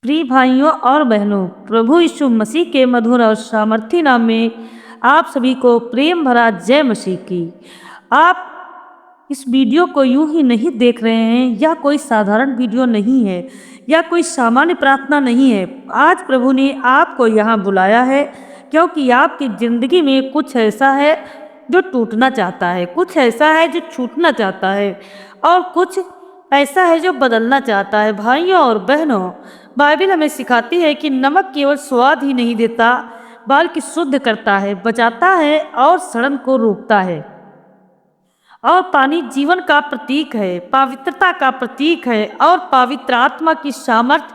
प्रिय भाइयों और बहनों, प्रभु यीशु मसीह के मधुर और सामर्थी नाम में आप सभी को प्रेम भरा जय मसीह की। आप इस वीडियो को यूं ही नहीं देख रहे हैं। यह कोई साधारण वीडियो नहीं है या कोई सामान्य प्रार्थना नहीं है। आज प्रभु ने आपको यहाँ बुलाया है क्योंकि आपकी जिंदगी में कुछ ऐसा है जो टूटना चाहता है, कुछ ऐसा है जो छूटना चाहता है और कुछ ऐसा है जो बदलना चाहता है। भाइयों और बहनों, बाइबल हमें सिखाती है कि नमक केवल स्वाद ही नहीं देता बल्कि शुद्ध करता है, बचाता है और सड़न को रोकता है। और पानी जीवन का प्रतीक है, पवित्रता का प्रतीक है और पवित्र आत्मा की सामर्थ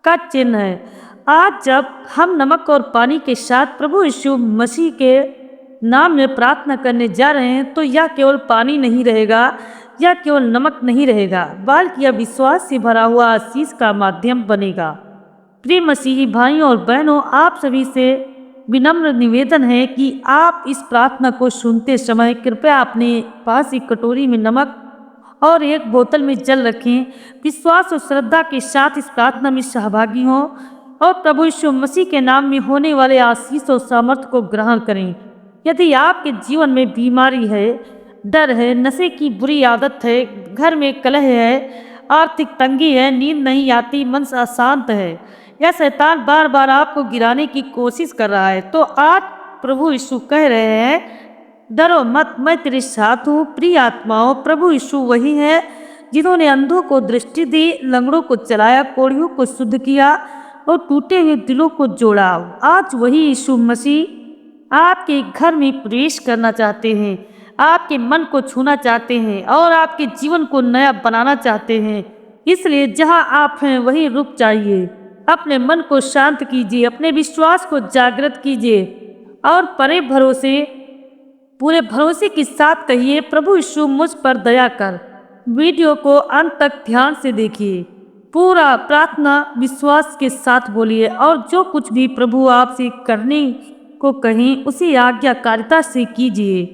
का चिन्ह है। आज जब हम नमक और पानी के साथ प्रभु यीशु मसीह के नाम में प्रार्थना करने जा रहे हैं तो यह केवल पानी नहीं रहेगा, यह केवल नमक नहीं रहेगा, बल्कि यह विश्वास से भरा हुआ आशीष का माध्यम बनेगा। प्रिय मसीही भाइयों और बहनों, आप सभी से विनम्र निवेदन है कि आप इस प्रार्थना को सुनते समय कृपया अपने पास एक कटोरी में नमक और एक बोतल में जल रखें। विश्वास और श्रद्धा के साथ इस प्रार्थना में सहभागी हों और प्रभु यीशु मसीह के नाम में होने वाले आशीष और सामर्थ्य को ग्रहण करें। यदि आपके जीवन में बीमारी है, डर है, नशे की बुरी आदत है, घर में कलह है, आर्थिक तंगी है, नींद नहीं आती, मन अशांत है या शैतान बार बार आपको गिराने की कोशिश कर रहा है, तो आज प्रभु यीशु कह रहे हैं, डरो मत, मैं तेरे साथ हूँ। प्रिय आत्माओं, प्रभु यीशु वही है जिन्होंने अंधों को दृष्टि दी, लंगड़ों को चलाया, कोढ़ियों को शुद्ध किया और टूटे हुए दिलों को जोड़ा। आज वही यीशु मसीह आपके घर में प्रवेश करना चाहते हैं, आपके मन को छूना चाहते हैं और आपके जीवन को नया बनाना चाहते हैं। इसलिए जहां आप हैं वहीं रुक जाइए, अपने मन को शांत कीजिए, अपने विश्वास को जागृत कीजिए और पूरे भरोसे के साथ कहिए, प्रभु यीशु मुझ पर दया कर। वीडियो को अंत तक ध्यान से देखिए, पूरा प्रार्थना विश्वास के साथ बोलिए और जो कुछ भी प्रभु आपसे करने को कहें उसी आज्ञाकारिता से कीजिए,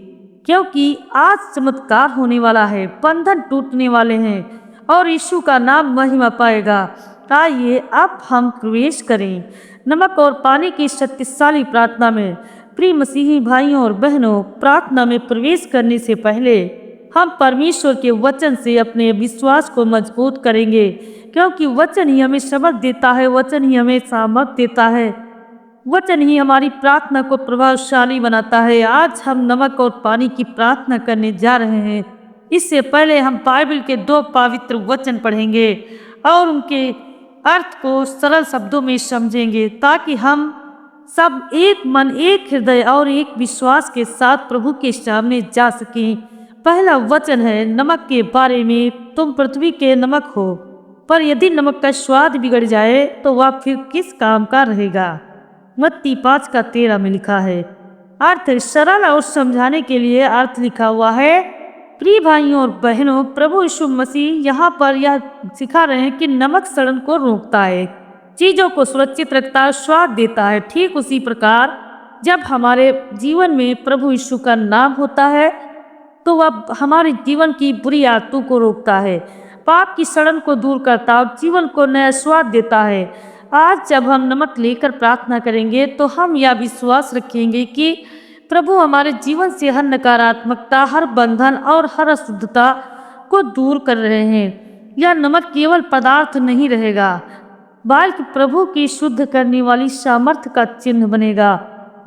क्योंकि आज चमत्कार होने वाला है, बंधन टूटने वाले हैं और यीशु का नाम महिमा पाएगा। आइए अब हम प्रवेश करें नमक और पानी की शक्तिशाली प्रार्थना में। प्रिय मसीही भाइयों और बहनों, प्रार्थना में प्रवेश करने से पहले हम परमेश्वर के वचन से अपने विश्वास को मजबूत करेंगे, क्योंकि वचन ही हमें समझ देता है, वचन ही हमें सामर्थ देता है, वचन ही हमारी प्रार्थना को प्रभावशाली बनाता है। आज हम नमक और पानी की प्रार्थना करने जा रहे हैं। इससे पहले हम बाइबल के 2 पवित्र वचन पढ़ेंगे और उनके अर्थ को सरल शब्दों में समझेंगे, ताकि हम सब एक मन, एक हृदय और एक विश्वास के साथ प्रभु के सामने जा सकें। पहला वचन है, नमक के बारे में, तुम पृथ्वी के नमक हो, पर यदि नमक का स्वाद बिगड़ जाए तो वह फिर किस काम का रहेगा। मत्ती 5:13 में लिखा है। अर्थ सरल और समझाने के लिए अर्थ लिखा हुआ है। प्रिय भाइयों और बहनों, प्रभु यीशु मसीह यहाँ पर यह सिखा रहे हैं कि नमक सड़न को रोकता है, चीजों को सुरक्षित रखता है, स्वाद देता है। ठीक उसी प्रकार जब हमारे जीवन में प्रभु यीशु का नाम होता है तो वह हमारे जीवन की बुरी आदतों को रोकता है, पाप की सड़न को दूर करता है और जीवन को नया स्वाद देता है। आज जब हम नमक लेकर प्रार्थना करेंगे तो हम यह विश्वास रखेंगे कि प्रभु हमारे जीवन से हर नकारात्मकता, हर बंधन और हर अशुद्धता को दूर कर रहे हैं। यह नमक केवल पदार्थ नहीं रहेगा, बल्कि प्रभु की शुद्ध करने वाली सामर्थ्य का चिन्ह बनेगा।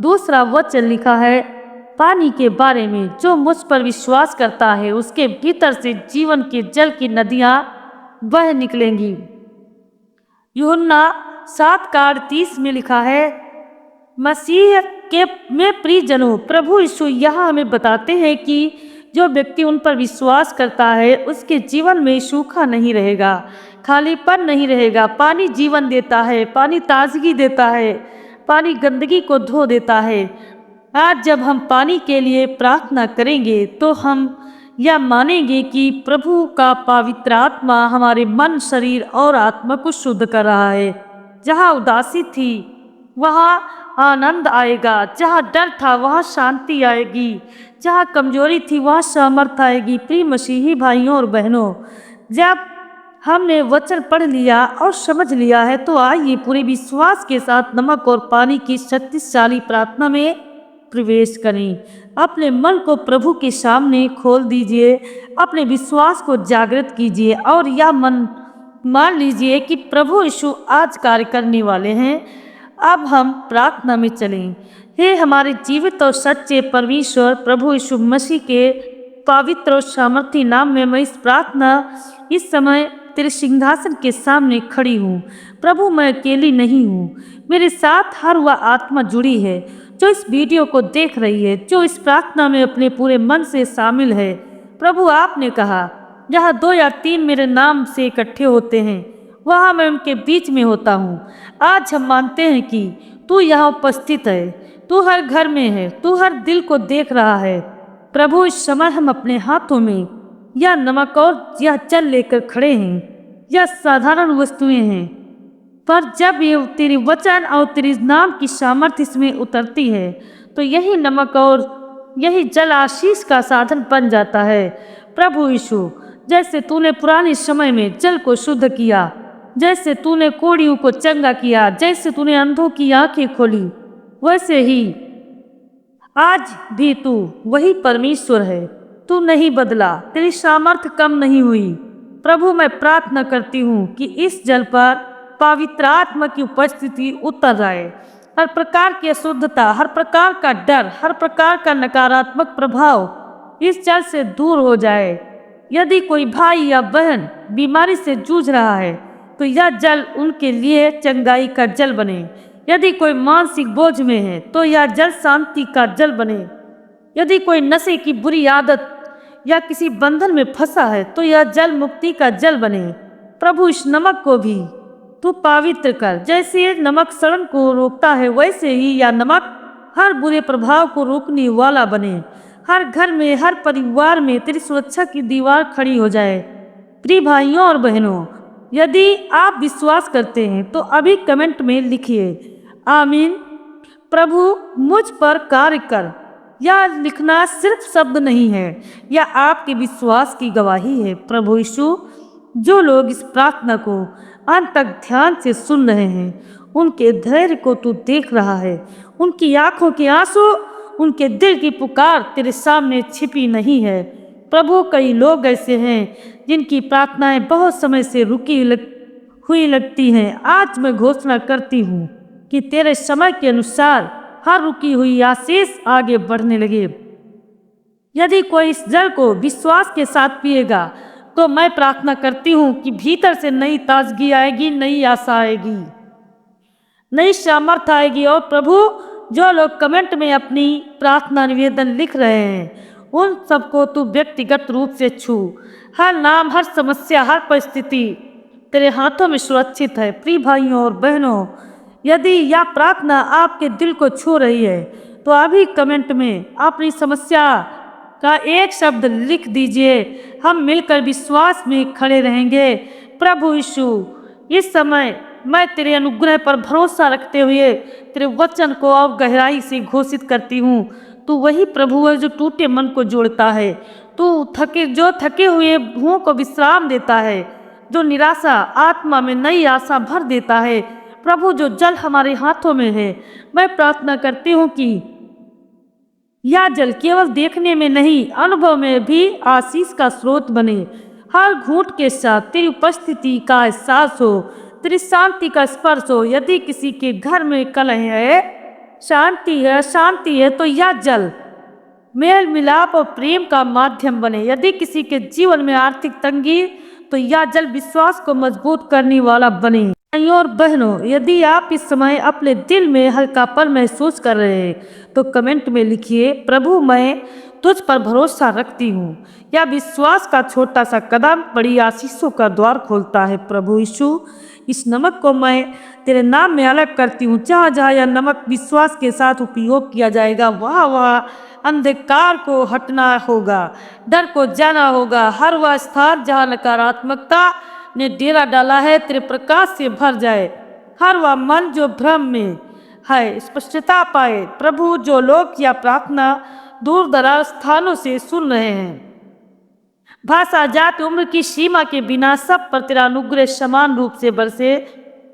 दूसरा वचन लिखा है पानी के बारे में, जो मुझ पर विश्वास करता है उसके भीतर से जीवन के जल की नदियां बह निकलेंगी। यूहन्ना 7:38 में लिखा है। मसीह के में प्रियजनों, प्रभु यीशु यहाँ हमें बताते हैं कि जो व्यक्ति उन पर विश्वास करता है उसके जीवन में सूखा नहीं रहेगा, खालीपन नहीं रहेगा। पानी जीवन देता है, पानी ताजगी देता है, पानी गंदगी को धो देता है। आज जब हम पानी के लिए प्रार्थना करेंगे तो हम यह मानेंगे कि प्रभु का पवित्र आत्मा हमारे मन, शरीर और आत्मा को शुद्ध कर रहा है। जहाँ उदासी थी वहाँ आनंद आएगा, जहाँ डर था वहाँ शांति आएगी, जहाँ कमजोरी थी वहाँ सामर्थ आएगी। प्रिय मसीही भाइयों और बहनों, जब हमने वचन पढ़ लिया और समझ लिया है, तो आइए पूरे विश्वास के साथ नमक और पानी की शक्तिशाली प्रार्थना में प्रवेश करें। अपने मन को प्रभु के सामने खोल दीजिए, अपने विश्वास को जागृत कीजिए और यह मन मान लीजिए कि प्रभु यीशु आज कार्य करने वाले हैं। अब हम प्रार्थना में चलें। हे हमारे जीवित और सच्चे परमेश्वर, प्रभु यीशु मसीह के पवित्र और सामर्थी नाम में मैं इस समय तेरे सिंहासन के सामने खड़ी हूँ। प्रभु, मैं अकेली नहीं हूँ, मेरे साथ हर वह आत्मा जुड़ी है जो इस वीडियो को देख रही है, जो इस प्रार्थना में अपने पूरे मन से शामिल है। प्रभु, आपने कहा जहाँ 2 या 3 मेरे नाम से इकट्ठे होते हैं, वहाँ मैं उनके बीच में होता हूँ। आज हम मानते हैं कि तू यहाँ उपस्थित है, तू हर घर में है, तू हर दिल को देख रहा है। प्रभु, इस समय हम अपने हाथों में यह नमक और यह जल लेकर खड़े हैं। यह साधारण वस्तुएं हैं, पर जब ये तेरे वचन और तेरे नाम की सामर्थ्य इसमें उतरती है, तो यही नमक और यही जल आशीष का साधन बन जाता है। प्रभु यीशु, जैसे तूने पुराने समय में जल को शुद्ध किया, जैसे तूने कोढ़ियों को चंगा किया, जैसे तूने अंधों की आंखें खोली, वैसे ही आज भी तू वही परमेश्वर है। तू नहीं बदला, तेरी सामर्थ्य कम नहीं हुई। प्रभु, मैं प्रार्थना करती हूँ कि इस जल पर पवित्र आत्मा की उपस्थिति उतर आए। हर प्रकार की अशुद्धता, हर प्रकार का डर, हर प्रकार का नकारात्मक प्रभाव इस जल से दूर हो जाए। यदि कोई भाई या बहन बीमारी से जूझ रहा है, तो यह जल उनके लिए चंगाई का जल बने। यदि कोई मानसिक बोझ में है, तो यह जल शांति का जल बने। यदि कोई नशे की बुरी आदत या किसी बंधन में फंसा है, तो यह जल मुक्ति का जल बने। प्रभु, इस नमक को भी तू पवित्र कर। जैसे नमक सड़न को रोकता है, वैसे ही यह नमक हर बुरे प्रभाव को रोकने वाला बने। हर घर में, हर परिवार में तेरी सुरक्षा की दीवार खड़ी हो जाए। प्रिय भाइयों और बहनों, यदि आप विश्वास करते हैं तो अभी कमेंट में लिखिए, आमीन। प्रभु, मुझ पर कार्य कर। यह लिखना सिर्फ शब्द नहीं है, यह आपके विश्वास की गवाही है। प्रभु यीशु, जो लोग इस प्रार्थना को अंत तक ध्यान से सुन रहे हैं, उनके धैर्य को तू देख रहा है। उनकी आंखों के आंसू, उनके दिल की पुकार तेरे सामने छिपी नहीं है। प्रभु, कई लोग ऐसे हैं जिनकी प्रार्थनाएं बहुत समय से हुई लगती हैं। आज मैं घोषणा करती हूँ कि तेरे समय के अनुसार हर रुकी हुई आशीष आगे बढ़ने लगे। यदि कोई इस जल को विश्वास के साथ पिएगा, तो मैं प्रार्थना करती हूँ कि भीतर से नई ताजगी आएगी, नई आशा आएगी, नई सामर्थ्य आएगी। और प्रभु, जो लोग कमेंट में अपनी प्रार्थना निवेदन लिख रहे हैं, उन सबको तू व्यक्तिगत रूप से छू। हर नाम, हर समस्या, हर परिस्थिति तेरे हाथों में सुरक्षित है। प्रिय भाइयों और बहनों, यदि यह प्रार्थना आपके दिल को छू रही है, तो अभी कमेंट में अपनी समस्या का एक शब्द लिख दीजिए। हम मिलकर विश्वास में खड़े रहेंगे। प्रभु यीशु, इस समय मैं तेरे अनुग्रह पर भरोसा रखते हुए तेरे वचन को और गहराई से घोषित करती हूँ। तू वही प्रभु है जो टूटे मन को जोड़ता है। तू जो थके हुए रूहों को विश्राम देता है, जो निराशा आत्मा में नई आशा भर देता है। प्रभु, जो जल हमारे हाथों में है, मैं प्रार्थना करती हूँ कि यह जल केवल देखने में नहीं, अनुभव में भी आशीष का स्रोत बने। हर घूंट के साथ तेरी उपस्थिति का एहसास हो, तेरी शांति का स्पर्श हो। यदि किसी के घर में कलह है, शांति है, अशांति है, तो यह जल मेल मिलाप और प्रेम का माध्यम बने। यदि किसी के जीवन में आर्थिक तंगी, तो यह जल विश्वास को मजबूत करने वाला बने। भाइयों और बहनों, यदि आप इस समय अपने दिल में हल्कापन महसूस कर रहे हैं, तो कमेंट में लिखिए, प्रभु, मैं तुझ पर भरोसा रखती हूँ। यह विश्वास का छोटा सा कदम बड़ी आशीषों का द्वार खोलता है। प्रभु यीशु, इस नमक को मैं तेरे नाम में अलग करती हूँ। जहाँ जहाँ यह नमक विश्वास के साथ उपयोग किया जाएगा, वहाँ वहाँ अंधकार को हटना होगा, डर को जाना होगा। हर वह स्थान जहाँ नकारात्मकता ने डेरा डाला है, तेरे प्रकाश से भर जाए। हर वह मन जो भ्रम में है, स्पष्टता पाए। प्रभु, जो लोग यह प्रार्थना दूर दराज स्थानों से सुन रहे हैं, भाषा, जाति, उम्र की सीमा के बिना सब पर तेरा अनुग्रह समान रूप से बरसे,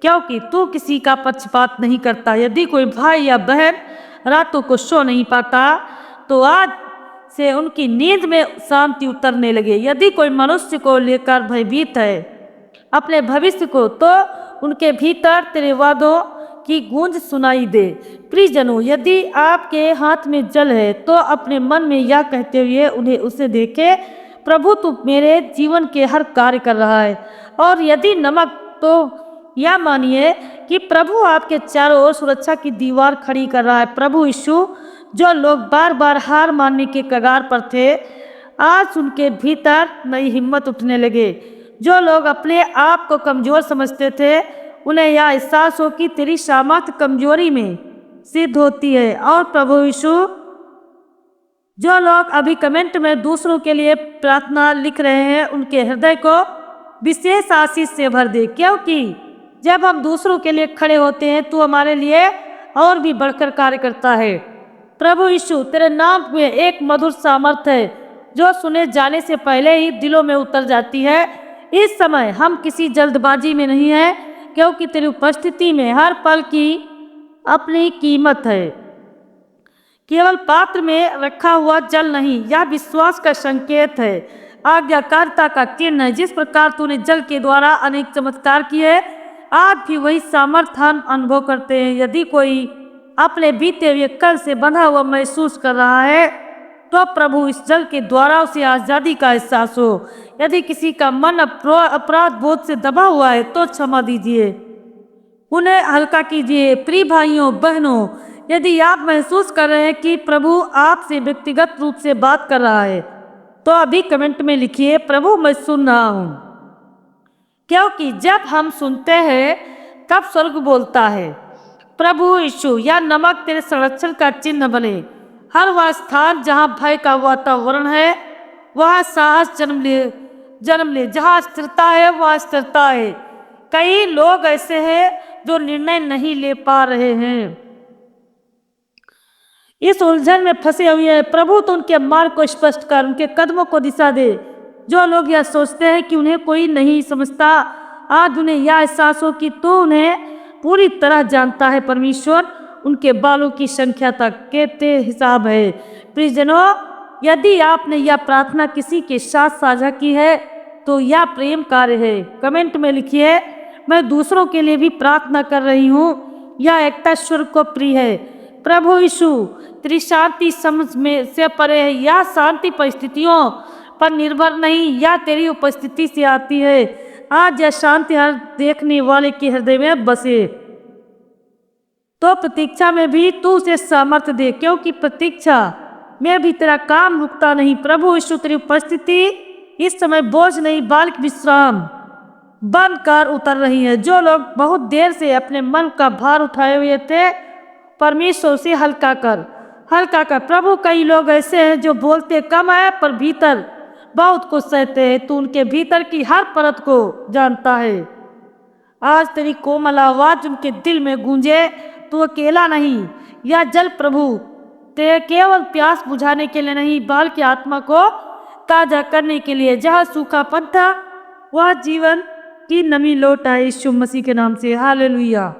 क्योंकि तू किसी का पक्षपात नहीं करता। यदि कोई भाई या बहन रातों को सो नहीं पाता तो आज से उनकी नींद में शांति उतरने लगे। यदि कोई मनुष्य को लेकर भयभीत है अपने भविष्य को, तो उनके भीतर तेरे वादों की गूंज सुनाई दे। प्रियजनों, यदि आपके हाथ में जल है तो अपने मन में यह कहते हुए उन्हें उसे देखे, प्रभु तू मेरे जीवन के हर कार्य कर रहा है। और यदि नमक, तो यह मानिए कि प्रभु आपके चारों ओर सुरक्षा की दीवार खड़ी कर रहा है। प्रभु यीशु, जो लोग बार बार हार मानने के कगार पर थे, आज उनके भीतर नई हिम्मत उठने लगे। जो लोग अपने आप को कमजोर समझते थे, उन्हें यह एहसास हो कि तेरी सामर्थ्य कमजोरी में सिद्ध होती है। और प्रभु यीशु, जो लोग अभी कमेंट में दूसरों के लिए प्रार्थना लिख रहे हैं, उनके हृदय को विशेष आशीष से भर दे, क्योंकि जब हम दूसरों के लिए खड़े होते हैं तो हमारे लिए और भी बढ़कर कार्य करता है। प्रभु यीशु, तेरे नाम में एक मधुर सामर्थ है जो सुने जाने से पहले ही दिलों में उतर जाती है। इस समय हम किसी जल्दबाजी में नहीं है, क्योंकि तेरी उपस्थिति में हर पल की अपनी कीमत है। केवल पात्र में रखा हुआ जल नहीं, यह विश्वास का संकेत है, आज्ञाकारिता का चिन्ह है। जिस प्रकार तूने जल के द्वारा अनेक चमत्कार किए, आज भी वही सामर्थ्य हम अनुभव करते हैं। यदि कोई अपने बीते हुए कल से बंधा हुआ महसूस कर रहा है, तो प्रभु इस जल के द्वारा उसे आज़ादी का एहसास हो। यदि किसी का मन अपराध बोध से दबा हुआ है तो क्षमा दीजिए, उन्हें हल्का कीजिए। प्रिय भाइयों बहनों, यदि आप महसूस कर रहे हैं कि प्रभु आपसे व्यक्तिगत रूप से बात कर रहा है, तो अभी कमेंट में लिखिए, प्रभु मैं सुन रहा हूँ। क्योंकि जब हम सुनते हैं तब स्वर्ग बोलता है। प्रभु यीशु, या नमक तेरे संरक्षण का चिन्ह बने। हर वह स्थान जहाँ भय का वातावरण है, वह साहस जन्म ले। जहाँ स्थिरता है, वह स्थिरता है। कई लोग ऐसे हैं जो निर्णय नहीं ले पा रहे हैं, इस उलझन में फंसे हुए हैं। प्रभु तो उनके मार्ग को स्पष्ट कर, उनके कदमों को दिशा दे। जो लोग यह सोचते हैं कि उन्हें कोई नहीं समझता, आज उन्हें यह एहसास हो कि तू उन्हें पूरी तरह जानता है। परमेश्वर उनके बालों की संख्या तक के हिसाब है। प्रियजनों, यदि आपने यह प्रार्थना किसी के साथ साझा की है तो यह प्रेम कार्य है। कमेंट में लिखिए, मैं दूसरों के लिए भी प्रार्थना कर रही हूँ। यह एकता स्वर्ग को प्रिय है। प्रभु यीशु, तेरी शांति समझ में से परे है। यह शांति परिस्थितियों पर निर्भर नहीं, यह तेरी उपस्थिति से आती है। आज यह शांति हर देखने वाले के हृदय में बसे। तो प्रतीक्षा में भी तू उसे सामर्थ्य दे, क्योंकि प्रतीक्षा में भी तेरा काम रुकता नहीं। प्रभु यीशु, तेरी उपस्थिति इस समय बोझ नहीं बल्कि विश्राम बनकर उतर रही है। जो लोग बहुत देर से अपने मन का भार उठाए हुए थे, परमेश्वर से हल्का कर। प्रभु, कई लोग ऐसे हैं जो बोलते कम है पर भीतर बहुत कुछ सहते हैं। तू उनके भीतर की हर परत को जानता है। आज तेरी कोमल आवाज उनके दिल में गूंजे। तू अकेला नहीं। यह जल प्रभु तेरे केवल प्यास बुझाने के लिए नहीं, बल्कि आत्मा को ताजा करने के लिए। जहाँ सूखापन था, वह जीवन की नमी लौट आए। यीशु मसीह के नाम से हालेलुया।